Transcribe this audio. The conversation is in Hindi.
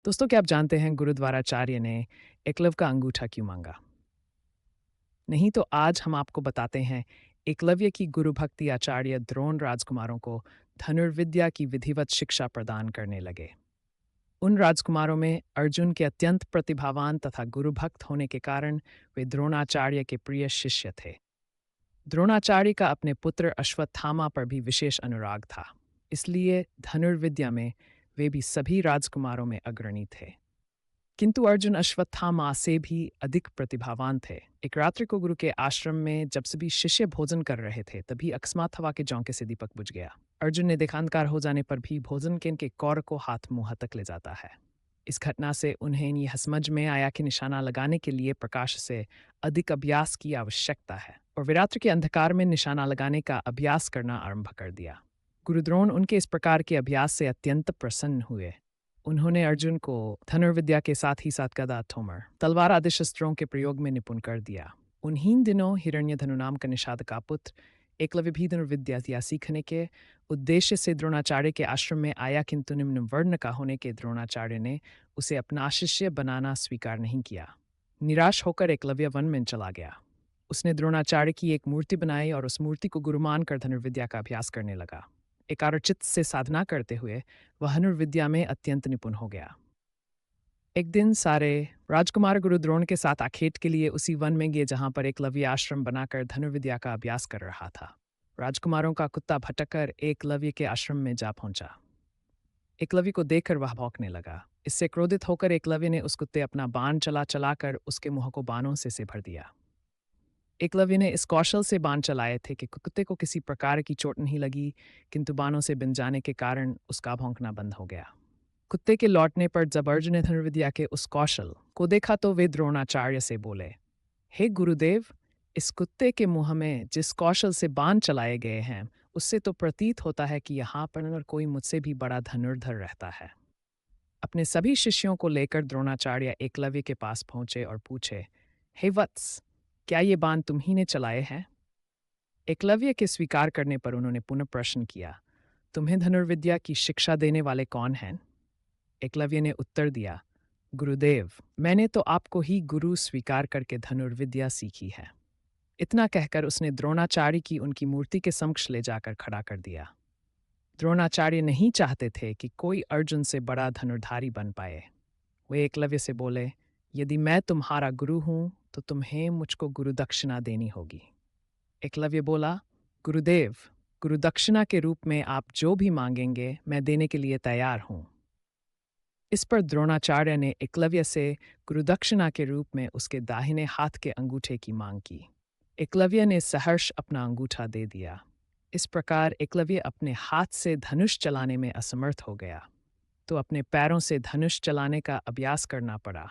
दोस्तों, क्या आप जानते हैं गुरुद्वाराचार्य ने एकलव का अंगूठा क्यों मांगा? नहीं तो आज हम आपको बताते हैं एकलव्य की गुरु भक्ति आचार्य द्रोण राजकुमारों को धनुर्विद्या की विधिवत शिक्षा प्रदान करने लगे। उन राजकुमारों में अर्जुन के अत्यंत प्रतिभावान तथा गुरुभक्त होने के कारण वे द्रोणाचार्य के प्रिय शिष्य थे। द्रोणाचार्य का अपने पुत्र अश्वत्थामा पर भी विशेष अनुराग था, इसलिए धनुर्विद्या में वे भी सभी राजकुमारों में अग्रणी थे। किंतु अर्जुन अश्वत्थामा से भी अधिक प्रतिभावान थे। एक रात्रि को गुरु के आश्रम में जब सभी शिष्य भोजन कर रहे थे, तभी अकस्मात हवा के झोंके से दीपक बुझ गया। अर्जुन ने देखा अंधकार हो जाने पर भी भोजन के कौर को हाथ मुंह तक ले जाता है। इस घटना से उन्हें यह समझ में आया कि निशाना लगाने के लिए प्रकाश से अधिक अभ्यास की आवश्यकता है, और वे रात्रि के अंधकार में निशाना लगाने का अभ्यास करना आरंभ कर दिया। गुरु द्रोण उनके इस प्रकार के अभ्यास से अत्यंत प्रसन्न हुए। उन्होंने अर्जुन को धनुर्विद्या के साथ ही साथ गदा, तोमर, तलवार आदि शस्त्रों के प्रयोग में निपुण कर दिया। उन्हीं दिनों हिरण्यधनु नाम का निषाद का पुत्र एकलव्य भी धनुर्विद्या सीखने के उद्देश्य से द्रोणाचार्य के आश्रम में आया, किंतु निम्न वर्ण का होने के द्रोणाचार्य ने उसे अपना शिष्य बनाना स्वीकार नहीं किया। निराश होकर एकलव्य वन में चला गया। उसने द्रोणाचार्य की एक मूर्ति बनाई और उस मूर्ति को गुरु मानकर धनुर्विद्या का अभ्यास करने लगा। एकाग्रचित्त से साधना करते हुए वह धनुर्विद्या में अत्यंत निपुण हो गया। एक दिन सारे राजकुमार गुरु द्रोण के साथ आखेट के लिए उसी वन में गए जहां पर एकलव्य आश्रम बनाकर धनुर्विद्या का अभ्यास कर रहा था। राजकुमारों का कुत्ता भटककर एकलव्य के आश्रम में जा पहुंचा। एकलव्य को देखकर वह भौंकने लगा। इससे क्रोधित होकर एकलव्य ने उस कुत्ते अपना बाण चलाकर उसके मुंह को बाणों से भर दिया। एकलव्य ने इस कौशल से बाण चलाए थे कि कुत्ते को किसी प्रकार की चोट नहीं लगी, किंतु बाणों से बिन जाने के कारण उसका भौंकना बंद हो गया। कुत्ते के लौटने पर जब अर्जुन ने धनुर्विद्या के उस कौशल को देखा तो वे द्रोणाचार्य से बोले, हे गुरुदेव, इस कुत्ते के मुंह में जिस कौशल से बाण चलाए गए हैं, उससे तो प्रतीत होता है कि यहाँ पर कोई मुझसे भी बड़ा धनुर्धर रहता है। अपने सभी शिष्यों को लेकर द्रोणाचार्य एकलव्य के पास पहुंचे और पूछे, हे वत्स, क्या ये बाण तुम ही ने चलाए हैं? एकलव्य के स्वीकार करने पर उन्होंने पुनः प्रश्न किया, तुम्हें धनुर्विद्या की शिक्षा देने वाले कौन हैं? एकलव्य ने उत्तर दिया, गुरुदेव, मैंने तो आपको ही गुरु स्वीकार करके धनुर्विद्या सीखी है। इतना कहकर उसने द्रोणाचार्य की उनकी मूर्ति के समक्ष ले जाकर खड़ा कर दिया। द्रोणाचार्य नहीं चाहते थे कि कोई अर्जुन से बड़ा धनुर्धारी बन पाए। वे एकलव्य से बोले, यदि मैं तुम्हारा गुरु हूं तो तुम्हें मुझको गुरुदक्षिणा देनी होगी। एकलव्य बोला, गुरुदेव, गुरुदक्षिणा के रूप में आप जो भी मांगेंगे मैं देने के लिए तैयार हूं। इस पर द्रोणाचार्य ने एकलव्य से गुरुदक्षिणा के रूप में उसके दाहिने हाथ के अंगूठे की मांग की। एकलव्य ने सहर्ष अपना अंगूठा दे दिया। इस प्रकार एकलव्य अपने हाथ से धनुष चलाने में असमर्थ हो गया, तो अपने पैरों से धनुष चलाने का अभ्यास करना पड़ा।